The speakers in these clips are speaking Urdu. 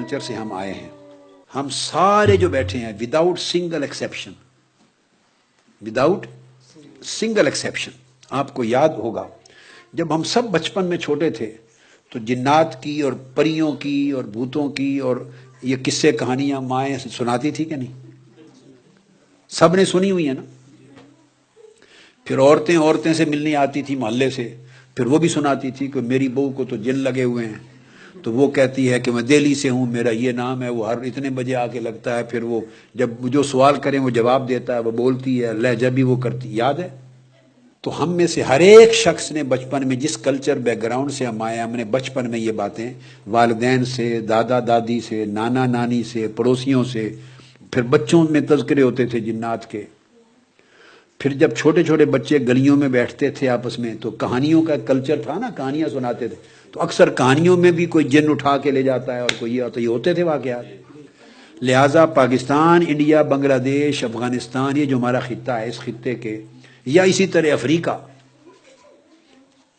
کلچر سے ہم آئے ہیں. ہم سارے جو بیٹھے ہیں وداؤٹ سنگل ایکسیپشن آپ کو یاد ہوگا جب ہم سب بچپن میں چھوٹے تھے تو جنات کی اور پریوں کی اور بھوتوں کی اور یہ قصے کہانیاں مائیں سناتی تھی کہ نہیں؟ سب نے سنی ہوئی ہے نا. پھر عورتیں سے ملنی آتی تھی محلے سے، پھر وہ بھی سناتی تھی کہ میری بہو کو تو جن لگے ہوئے ہیں، تو وہ کہتی ہے کہ میں دہلی سے ہوں، میرا یہ نام ہے، وہ ہر اتنے بجے آ کے لگتا ہے، پھر وہ جب جو سوال کریں وہ جواب دیتا ہے، وہ بولتی ہے، لہجہ بھی وہ کرتی. یاد ہے؟ تو ہم میں سے ہر ایک شخص نے بچپن میں جس کلچر بیک گراؤنڈ سے ہم آئے، ہم نے بچپن میں یہ باتیں والدین سے، دادا دادی سے، نانا نانی سے، پڑوسیوں سے، پھر بچوں میں تذکرے ہوتے تھے جنات کے. پھر جب چھوٹے چھوٹے بچے گلیوں میں بیٹھتے تھے آپس میں تو کہانیوں کا کلچر تھا نا، کہانیاں سناتے تھے، تو اکثر کہانیوں میں بھی کوئی جن اٹھا کے لے جاتا ہے اور کوئی یہ ہوتے تھے واقعات. لہٰذا پاکستان، انڈیا، بنگلہ دیش، افغانستان، یہ جو ہمارا خطہ ہے، اس خطے کے یا اسی طرح افریقہ،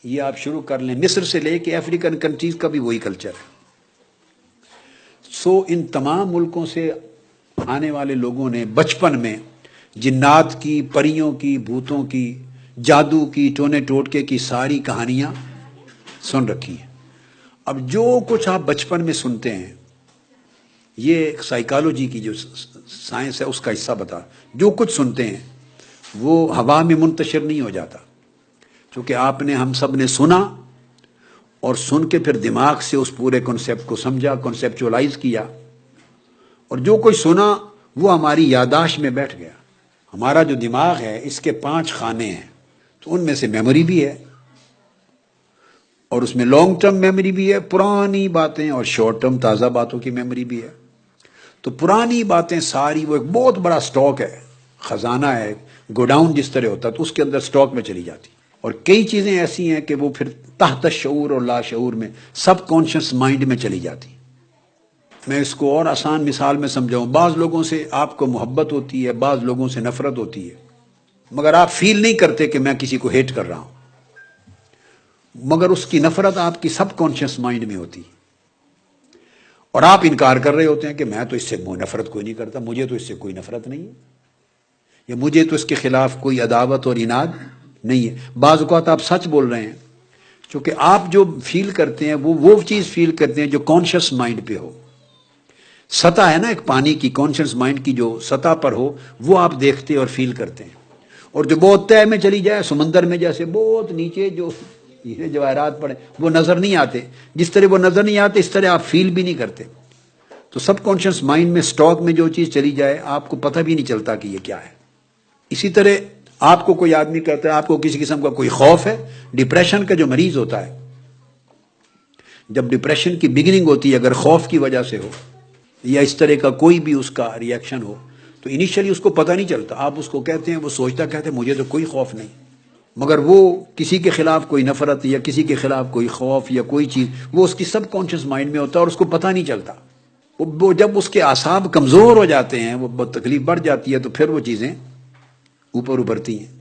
یہ آپ شروع کر لیں مصر سے لے کے افریقن کنٹریز کا بھی وہی کلچر ہے. سو ان تمام ملکوں سے آنے والے لوگوں نے بچپن میں جنات کی، پریوں کی، بھوتوں کی، جادو کی، ٹونے ٹوٹکے کی ساری کہانیاں سن رکھی ہیں. اب جو کچھ آپ بچپن میں سنتے ہیں، یہ سائیکالوجی کی جو سائنس ہے اس کا حصہ بتا، جو کچھ سنتے ہیں وہ ہوا میں منتشر نہیں ہو جاتا، چونکہ آپ نے، ہم سب نے سنا اور سن کے پھر دماغ سے اس پورے کنسیپٹ کو سمجھا، کنسیپچولائز کیا، اور جو کچھ سنا وہ ہماری یادداشت میں بیٹھ گیا. ہمارا جو دماغ ہے اس کے 5 خانے ہیں، تو ان میں سے میموری بھی ہے، اور اس میں لانگ ٹرم میموری بھی ہے، پرانی باتیں، اور شارٹ ٹرم تازہ باتوں کی میموری بھی ہے. تو پرانی باتیں ساری وہ ایک بہت بڑا سٹاک ہے، خزانہ ہے، گوڈاؤن جس طرح ہوتا ہے، تو اس کے اندر سٹاک میں چلی جاتی. اور کئی چیزیں ایسی ہیں کہ وہ پھر تحت شعور اور لاشعور میں، سب کانشس مائنڈ میں چلی جاتی. میں اس کو اور آسان مثال میں سمجھاؤں، بعض لوگوں سے آپ کو محبت ہوتی ہے، بعض لوگوں سے نفرت ہوتی ہے، مگر آپ فیل نہیں کرتے کہ میں کسی کو ہیٹ کر رہا ہوں، مگر اس کی نفرت آپ کی سب کانشس مائنڈ میں ہوتی ہے، اور آپ انکار کر رہے ہوتے ہیں کہ میں تو اس سے نفرت کوئی نہیں کرتا، مجھے تو اس سے کوئی نفرت نہیں ہے، یا مجھے تو اس کے خلاف کوئی عداوت اور عناد نہیں ہے. بعض اوقات آپ سچ بول رہے ہیں، چونکہ آپ جو فیل کرتے ہیں وہ چیز فیل کرتے ہیں جو کانشس مائنڈ پہ ہو. سطح ہے نا ایک پانی کی، کانشس مائنڈ کی جو سطح پر ہو وہ آپ دیکھتے اور فیل کرتے ہیں، اور جو بہت تہ میں چلی جائے، سمندر میں جیسے بہت نیچے جو ہیرے جواہرات پڑے وہ نظر نہیں آتے، جس طرح وہ نظر نہیں آتے اس طرح آپ فیل بھی نہیں کرتے. تو سب کانشس مائنڈ میں سٹاک میں جو چیز چلی جائے آپ کو پتہ بھی نہیں چلتا کہ یہ کیا ہے. اسی طرح آپ کو کوئی آدمی کہتا ہے آپ کو کسی قسم کا کوئی خوف ہے، ڈپریشن کا جو مریض ہوتا ہے، جب ڈپریشن کی بگننگ ہوتی ہے اگر خوف کی وجہ سے ہو یا اس طرح کا کوئی بھی اس کا ریئیکشن ہو، تو انیشلی اس کو پتہ نہیں چلتا، آپ اس کو کہتے ہیں، وہ سوچتا کہتے ہیں مجھے تو کوئی خوف نہیں، مگر وہ کسی کے خلاف کوئی نفرت یا کسی کے خلاف کوئی خوف یا کوئی چیز وہ اس کی سب کانشس مائنڈ میں ہوتا ہے اور اس کو پتہ نہیں چلتا. وہ جب اس کے اعصاب کمزور ہو جاتے ہیں، وہ تکلیف بڑھ جاتی ہے، تو پھر وہ چیزیں اوپر ابھرتی ہیں.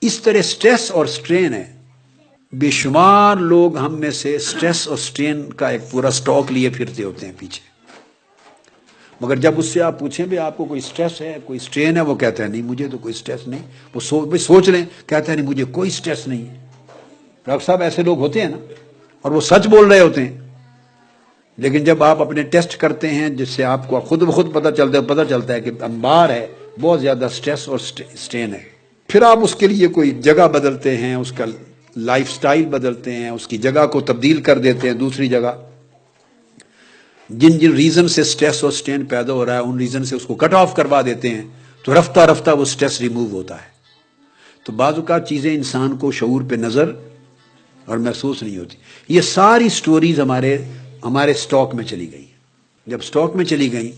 اس طرح سٹریس اور سٹرین ہے. بے شمار لوگ ہم میں سے سٹریس اور سٹرین کا ایک پورا سٹاک لیے پھرتے ہوتے ہیں پیچھے، مگر جب اس سے آپ پوچھیں بھی آپ کو کوئی سٹریس ہے، کوئی سٹرین ہے، وہ کہتا ہے نہیں مجھے تو کوئی سٹریس نہیں. وہ سوچ لیں، کہتا ہے نہیں مجھے کوئی سٹریس نہیں ہے. ڈاکٹر صاحب ایسے لوگ ہوتے ہیں نا، اور وہ سچ بول رہے ہوتے ہیں، لیکن جب آپ اپنے ٹیسٹ کرتے ہیں جس سے آپ کو خود بخود پتہ چلتا ہے کہ انبار ہے، بہت زیادہ سٹریس اور سٹرین ہے. پھر آپ اس کے لیے کوئی جگہ بدلتے ہیں، اس کا لائف سٹائل بدلتے ہیں، اس کی جگہ کو تبدیل کر دیتے ہیں دوسری جگہ. جن ریزن سے سٹریس اور سٹرین پیدا ہو رہا ہے ان ریزن سے اس کو کٹ آف کروا دیتے ہیں، تو رفتہ رفتہ وہ سٹریس ریموو ہوتا ہے. تو بعض اوقات چیزیں انسان کو شعور پہ نظر اور محسوس نہیں ہوتی. یہ ساری سٹوریز ہمارے سٹاک میں چلی گئی. جب سٹاک میں چلی گئی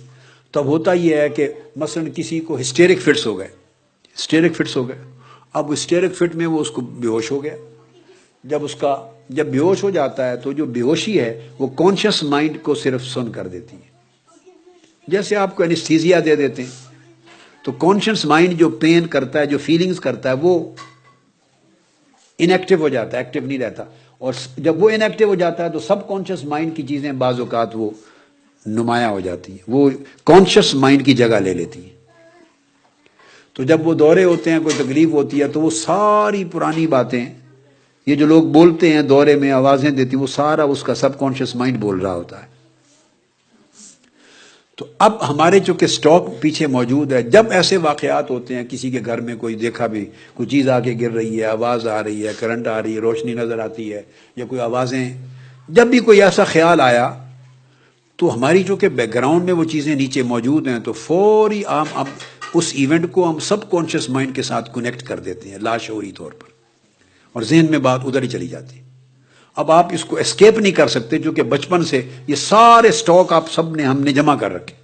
تب ہوتا یہ ہے کہ مثلا کسی کو ہسٹیرک فٹس ہو گئے، اب ہسٹیرک فٹ میں وہ اس کو بے ہوش ہو گیا. جب بے ہوش ہو جاتا ہے تو جو بے ہوشی ہے وہ کانشس مائنڈ کو صرف سن کر دیتی ہے. جیسے آپ کو انیستھیزیا دے دیتے ہیں تو کانشس مائنڈ جو پین کرتا ہے، جو فیلنگز کرتا ہے، وہ انیکٹیو ہو جاتا ہے، ایکٹیو نہیں رہتا. اور جب وہ انیکٹیو ہو جاتا ہے تو سب کانشس مائنڈ کی چیزیں بعض اوقات وہ نمایاں ہو جاتی ہیں، وہ کانشیس مائنڈ کی جگہ لے لیتی ہیں۔ تو جب وہ دورے ہوتے ہیں، کوئی تکلیف ہوتی ہے، تو وہ ساری پرانی باتیں، یہ جو لوگ بولتے ہیں دورے میں آوازیں دیتی، وہ سارا اس کا سب کانشیس مائنڈ بول رہا ہوتا ہے۔ تو اب ہمارے چونکہ سٹاک پیچھے موجود ہے، جب ایسے واقعات ہوتے ہیں، کسی کے گھر میں کوئی دیکھا بھی، کوئی چیز آ کے گر رہی ہے، آواز آ رہی ہے، کرنٹ آ رہی ہے، روشنی نظر آتی ہے، یا کوئی آوازیں، جب بھی کوئی ایسا خیال آیا تو ہماری چونکہ بیک گراؤنڈ میں وہ چیزیں نیچے موجود ہیں، تو فوری ہم اب اس ایونٹ کو ہم سب کانشیس مائنڈ کے ساتھ کنیکٹ کر دیتے ہیں لاشعوری طور پر، اور ذہن میں بات ادھر ہی چلی جاتی ہے۔ اب آپ اس کو اسکیپ نہیں کر سکتے، کیونکہ بچپن سے یہ سارے سٹاک آپ سب نے ہم نے جمع کر رکھے۔